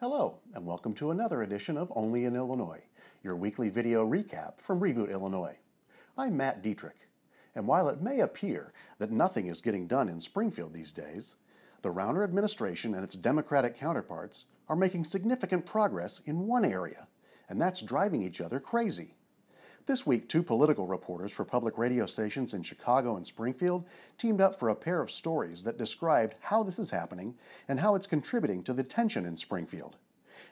Hello, and welcome to another edition of Only in Illinois, your weekly video recap from Reboot Illinois. I'm Matt Dietrich, and while it may appear that nothing is getting done in Springfield these days, the Rauner administration and its Democratic counterparts are making significant progress in one area, and that's driving each other crazy. This week, two political reporters for public radio stations in Chicago and Springfield teamed up for a pair of stories that described how this is happening and how it's contributing to the tension in Springfield.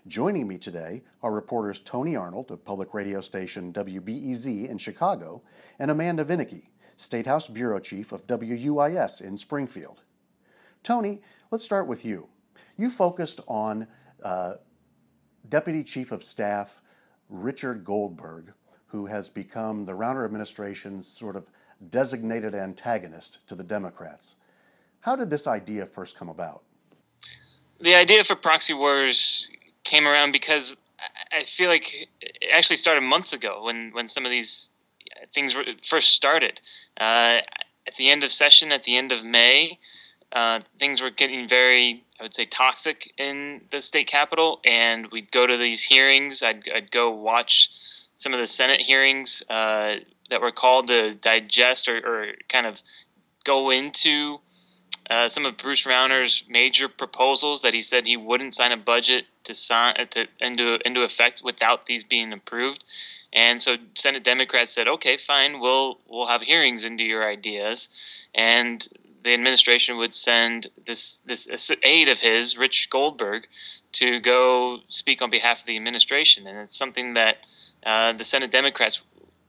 Joining me today are reporters Tony Arnold of public radio station WBEZ in Chicago and Amanda Vinicky, State House Bureau Chief of WUIS in Springfield. Tony, let's start with you. You focused on Deputy Chief of Staff Richard Goldberg, who has become the Rauner administration's sort of designated antagonist to the Democrats. How did this idea first come about? The idea for proxy wars came around because I feel like it actually started months ago when some of these things first started. At the end of session, at the end of May, things were getting very, I would say, toxic in the state capitol, and we'd go to these hearings. I'd go watch some of the Senate hearings that were called to digest or kind of go into some of Bruce Rauner's major proposals that he said he wouldn't sign a budget into effect without these being approved. And so Senate Democrats said, okay, fine, we'll have hearings into your ideas. And the administration would send this aide of his, Rich Goldberg, to go speak on behalf of the administration. And it's something that the Senate Democrats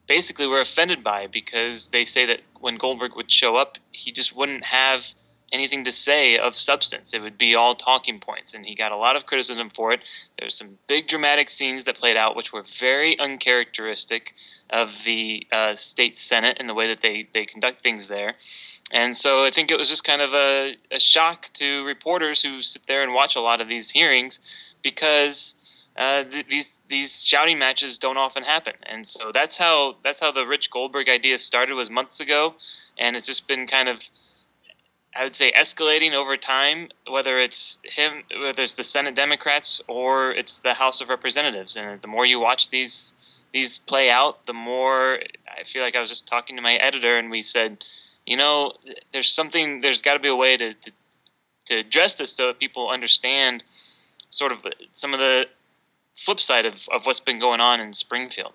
basically were offended by, because they say that when Goldberg would show up, he just wouldn't have anything to say of substance. It would be all talking points, and he got a lot of criticism for it. There's some big dramatic scenes that played out which were very uncharacteristic of the state Senate and the way that they conduct things there. And so I think it was just kind of a shock to reporters who sit there and watch a lot of these hearings, because these shouting matches don't often happen. And so that's how the Rich Goldberg idea started, was months ago, and it's just been kind of, I would say, escalating over time, whether it's him, whether it's the Senate Democrats or it's the House of Representatives. And the more you watch these play out, the more I feel like I was just talking to my editor, and we said, you know, there's got to be a way to address this so that people understand sort of some of the flip side of what's been going on in Springfield.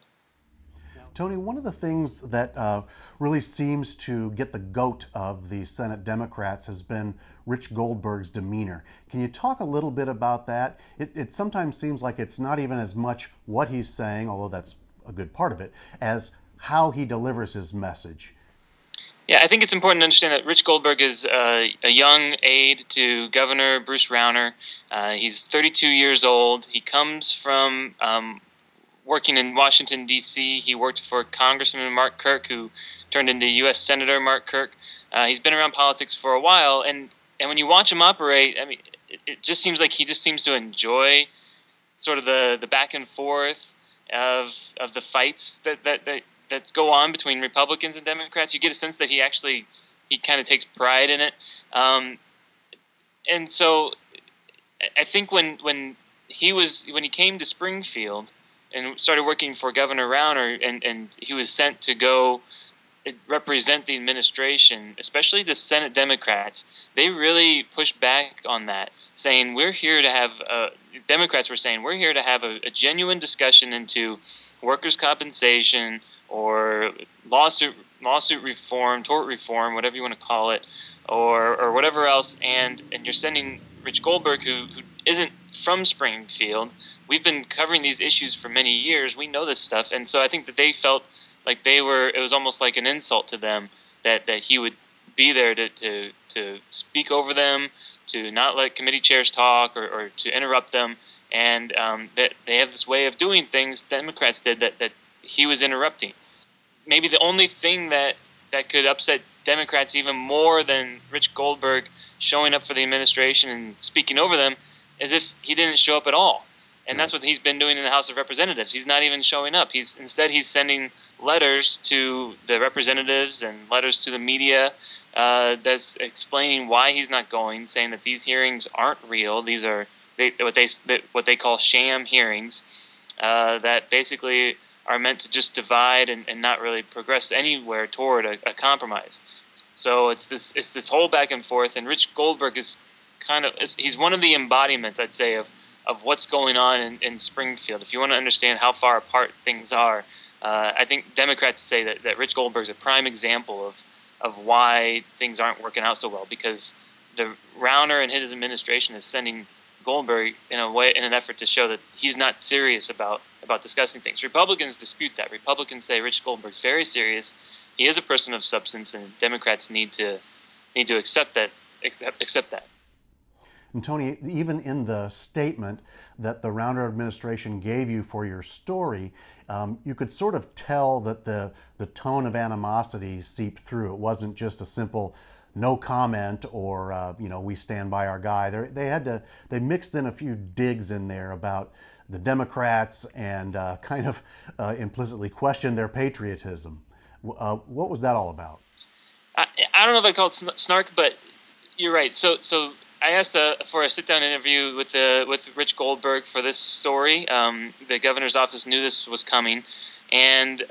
Tony, one of the things that really seems to get the goat of the Senate Democrats has been Rich Goldberg's demeanor. Can you talk a little bit about that? It sometimes seems like it's not even as much what he's saying, although that's a good part of it, as how he delivers his message. Yeah, I think it's important to understand that Rich Goldberg is a young aide to Governor Bruce Rauner. He's 32 years old. He comes from working in Washington, D.C. He worked for Congressman Mark Kirk, who turned into U.S. Senator Mark Kirk. He's been around politics for a while, and when you watch him operate, I mean, it just seems like he just seems to enjoy sort of the back and forth of the fights that go on between Republicans and Democrats. You get a sense that he kind of takes pride in it. And so I think when he came to Springfield and started working for Governor Rauner, and he was sent to go represent the administration, especially the Senate Democrats, they really pushed back on that, saying Democrats were saying, we're here to have a genuine discussion into workers' compensation or lawsuit reform, tort reform, whatever you want to call it, or whatever else, and you're sending Rich Goldberg, who isn't from Springfield. We've been covering these issues for many years. We know this stuff, and so I think that they felt like it was almost like an insult to them that he would be there to speak over them, to not let committee chairs talk or to interrupt them, and that they have this way of doing things, Democrats did, that he was interrupting. Maybe the only thing that could upset Democrats even more than Rich Goldberg showing up for the administration and speaking over them is if he didn't show up at all. And that's what he's been doing in the House of Representatives. He's not even showing up. Instead he's sending letters to the representatives and letters to the media that's explaining why he's not going, saying that these hearings aren't real. These are what they call sham hearings that basically are meant to just divide and not really progress anywhere toward a compromise. So it's this whole back and forth, and Rich Goldberg is he's one of the embodiments, I'd say, of what's going on in Springfield. If you want to understand how far apart things are, I think Democrats say that Rich Goldberg is a prime example of why things aren't working out so well, because the Rauner and his administration is sending Goldberg in an effort to show that he's not serious about discussing things. Republicans dispute that. Republicans say Rich Goldberg's very serious. He is a person of substance, and Democrats need to accept that. And Tony, even in the statement that the Rauner administration gave you for your story, you could sort of tell that the tone of animosity seeped through. It wasn't just a simple no comment or we stand by our guy. They mixed in a few digs in there about the Democrats and kind of implicitly questioned their patriotism. What was that all about? I don't know if I call it snark, but you're right. So I asked for a sit-down interview with Rich Goldberg for this story. The governor's office knew this was coming, and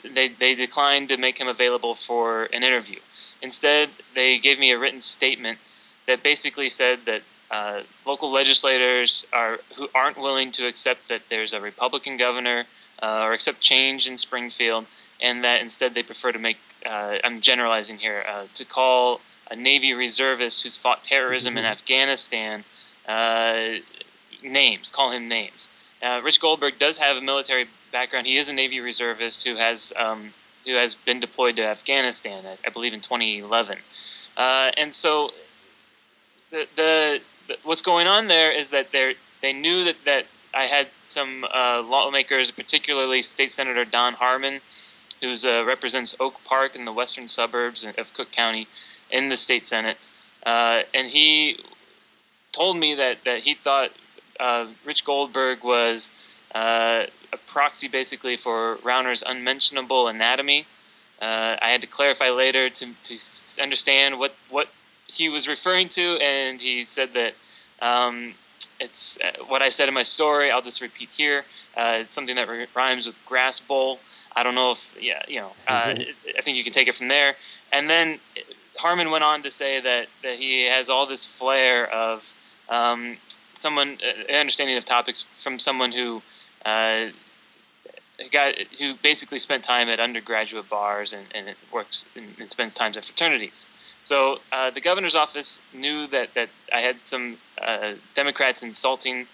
they declined to make him available for an interview. Instead, they gave me a written statement that basically said that local legislators who aren't willing to accept that there's a Republican governor or accept change in Springfield, and that instead they prefer to make, I'm generalizing here, to call a Navy reservist who's fought terrorism in Afghanistan names, call him names. Rich Goldberg does have a military background. He is a Navy reservist who has been deployed to Afghanistan, I believe in 2011. And so what's going on there is that they knew that I had some lawmakers, particularly State Senator Don Harmon, who represents Oak Park in the western suburbs of Cook County in the state Senate. And he told me that he thought Rich Goldberg was a proxy basically for Rauner's unmentionable anatomy. I had to clarify later to understand what he was referring to, and he said that it's what I said in my story. I'll just repeat here. It's something that rhymes with grass bowl. I don't know if I think you can take it from there. And then Harmon went on to say that he has all this flair of an understanding of topics from someone who basically spent time at undergraduate bars and works and spends time at fraternities. So the governor's office knew that I had some Democrats insulting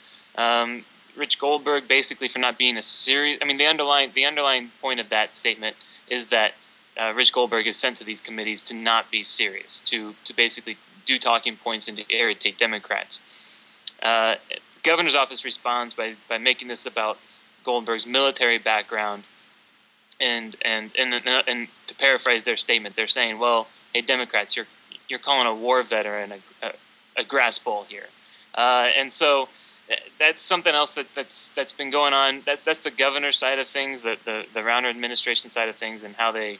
Rich Goldberg basically for not being a serious. I mean, the underlying point of that statement is that Rich Goldberg is sent to these committees to not be serious, to basically do talking points and to irritate Democrats. The governor's office responds by making this about Goldberg's military background, and to paraphrase their statement, they're saying, "Well, hey, Democrats, you're calling a war veteran a grass bowl here," and so that's something else that's been going on. That's the governor's side of things, the Rauner administration side of things, and how they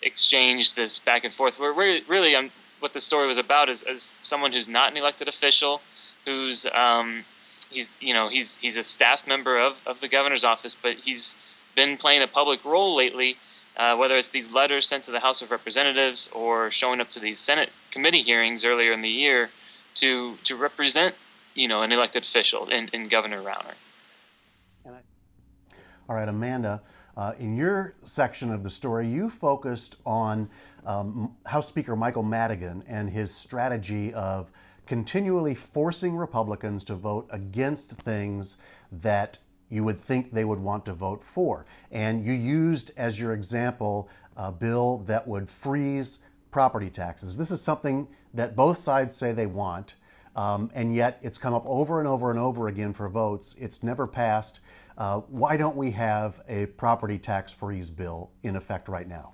exchanged this back and forth. Where really, what the story was about is someone who's not an elected official, who's he's a staff member of the governor's office, but he's been playing a public role lately, whether it's these letters sent to the House of Representatives or showing up to these Senate committee hearings earlier in the year to represent an elected official in Governor Rauner. All right, Amanda, in your section of the story, you focused on House Speaker Michael Madigan and his strategy of continually forcing Republicans to vote against things that you would think they would want to vote for. And you used as your example a bill that would freeze property taxes. This is something that both sides say they want, and yet it's come up over and over and over again for votes. It's never passed. Why don't we have a property tax freeze bill in effect right now?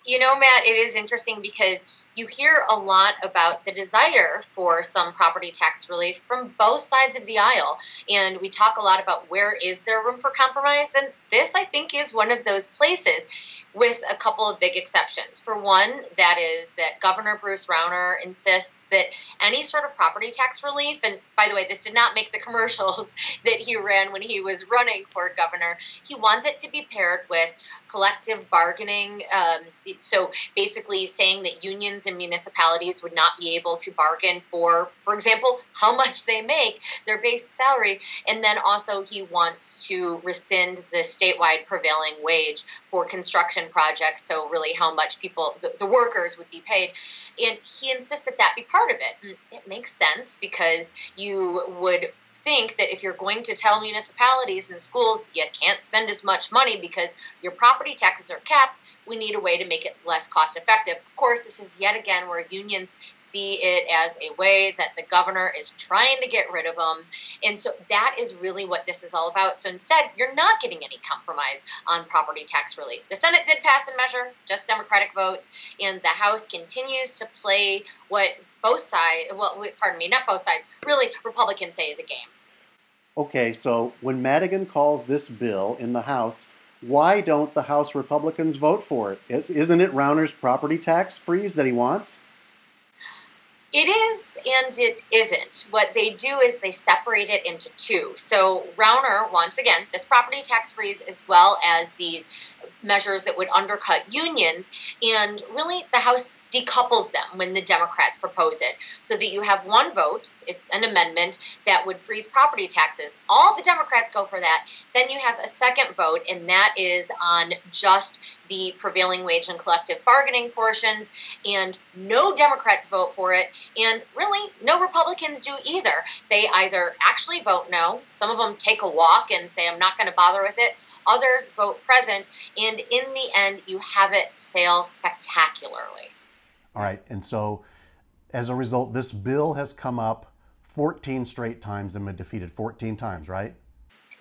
Matt, it is interesting because you hear a lot about the desire for some property tax relief from both sides of the aisle. And we talk a lot about where is there room for compromise. And this, I think, is one of those places, with a couple of big exceptions. For one, that is that Governor Bruce Rauner insists that any sort of property tax relief, and by the way, this did not make the commercials that he ran when he was running for governor, he wants it to be paired with collective bargaining. So basically saying that unions and municipalities would not be able to bargain for example, how much they make, their base salary. And then also he wants to rescind the statewide prevailing wage for construction projects, so really how much people, the workers, would be paid. And he insists that that be part of it. And it makes sense, because you would think that if you're going to tell municipalities and schools you can't spend as much money because your property taxes are capped, we need a way to make it less cost effective. Of course, this is yet again where unions see it as a way that the governor is trying to get rid of them. And so that is really what this is all about. So instead, you're not getting any compromise on property tax relief. The Senate did pass a measure, just Democratic votes, and the House continues to play what both sides, well, pardon me, not both sides, really Republicans say is a game. Okay, so when Madigan calls this bill in the House, why don't the House Republicans vote for it? Isn't it Rauner's property tax freeze that he wants? It is and it isn't. What they do is they separate it into two. So Rauner wants, again, this property tax freeze as well as these measures that would undercut unions, and really the House decouples them when the Democrats propose it, so that you have one vote, it's an amendment that would freeze property taxes. All the Democrats go for that. Then you have a second vote, and that is on just the prevailing wage and collective bargaining portions, and no Democrats vote for it, and really no Republicans do either. They either actually vote no, some of them take a walk and say I'm not going to bother with it, others vote present, and in the end you have it fail spectacularly. All right, and so as a result, this bill has come up 14 straight times and been defeated 14 times, right?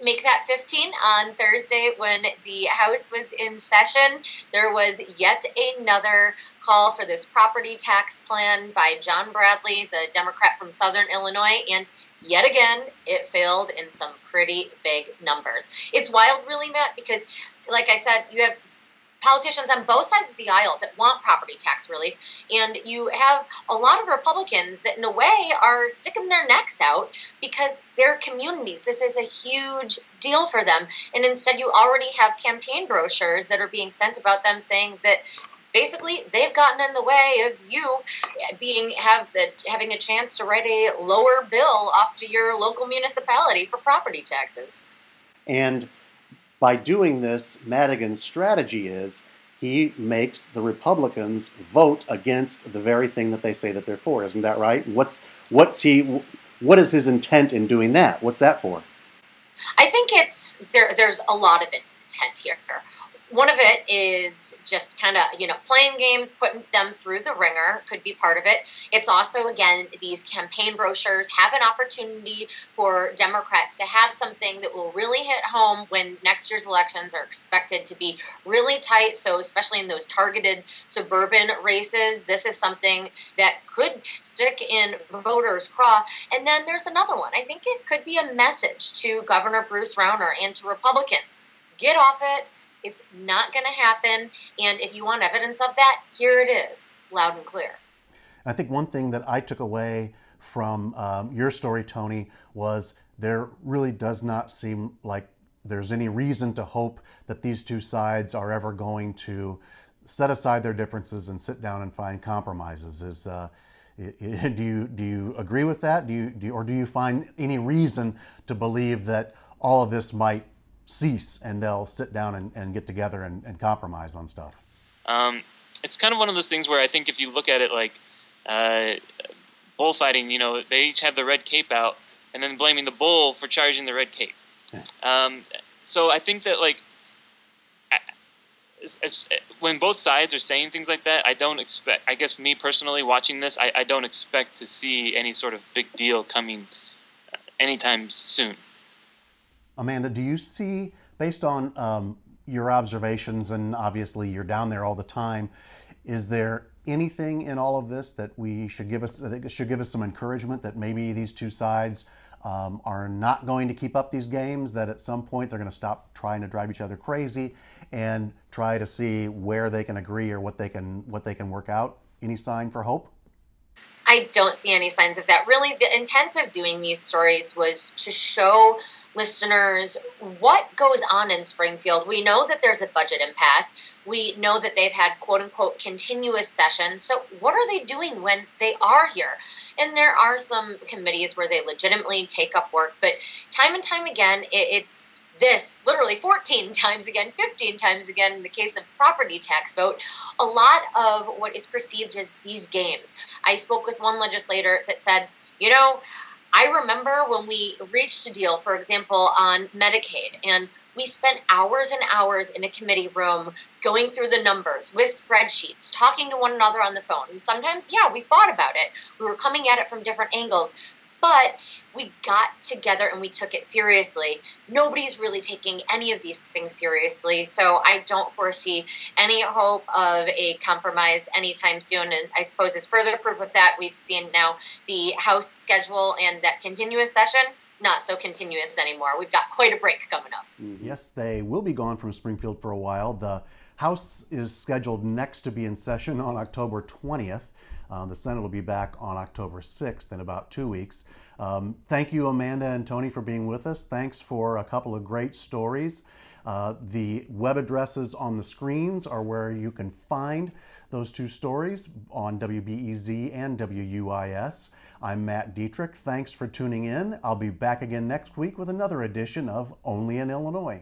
Make that 15. On Thursday, when the House was in session, there was yet another call for this property tax plan by John Bradley, the Democrat from Southern Illinois, and yet again, it failed in some pretty big numbers. It's wild, really, Matt, because, like I said, you have politicians on both sides of the aisle that want property tax relief, and you have a lot of Republicans that in a way are sticking their necks out because their communities, this is a huge deal for them, and instead you already have campaign brochures that are being sent about them saying that basically they've gotten in the way of you having a chance to write a lower bill off to your local municipality for property taxes. And by doing this, Madigan's strategy is he makes the Republicans vote against the very thing that they say that they're for. Isn't that right? What is his intent in doing that? What's that for? I think there's a lot of intent here. One of it is just kind of, playing games, putting them through the ringer could be part of it. It's also, again, these campaign brochures have an opportunity for Democrats to have something that will really hit home when next year's elections are expected to be really tight. So especially in those targeted suburban races, this is something that could stick in voters' craw. And then there's another one. I think it could be a message to Governor Bruce Rauner and to Republicans. Get off it. It's not going to happen, and if you want evidence of that, here it is, loud and clear. I think one thing that I took away from your story, Tony, was there really does not seem like there's any reason to hope that these two sides are ever going to set aside their differences and sit down and find compromises. Do you agree with that? Or do you find any reason to believe that all of this might cease and they'll sit down and get together and compromise on stuff? It's kind of one of those things where I think if you look at it like bullfighting, they each have the red cape out and then blaming the bull for charging the red cape. So I think that when both sides are saying things like that, I guess me personally watching this, I don't expect to see any sort of big deal coming anytime soon. Amanda, do you see, based on your observations, and obviously you're down there all the time, is there anything in all of this that should give us some encouragement that maybe these two sides are not going to keep up these games, that at some point they're going to stop trying to drive each other crazy and try to see where they can agree or what they can work out? Any sign for hope? I don't see any signs of that. Really, the intent of doing these stories was to show listeners what goes on in Springfield. We know that there's a budget impasse. We know that they've had quote-unquote continuous sessions. So what are they doing when they are here? And there are some committees where they legitimately take up work, but time and time again, it's this literally 14 times again, 15 times again in the case of property tax vote, a lot of what is perceived as these games. I spoke with one legislator that said, I remember when we reached a deal, for example, on Medicaid, and we spent hours and hours in a committee room going through the numbers with spreadsheets, talking to one another on the phone. And sometimes, we thought about it. We were coming at it from different angles. But we got together and we took it seriously. Nobody's really taking any of these things seriously, so I don't foresee any hope of a compromise anytime soon. And I suppose as further proof of that, we've seen now the House schedule and that continuous session, not so continuous anymore. We've got quite a break coming up. Yes, they will be gone from Springfield for a while. The House is scheduled next to be in session on October 20th. The Senate will be back on October 6th in about 2 weeks. Thank you, Amanda and Tony, for being with us. Thanks for a couple of great stories. The web addresses on the screens are where you can find those two stories on WBEZ and WUIS. I'm Matt Dietrich. Thanks for tuning in. I'll be back again next week with another edition of Only in Illinois.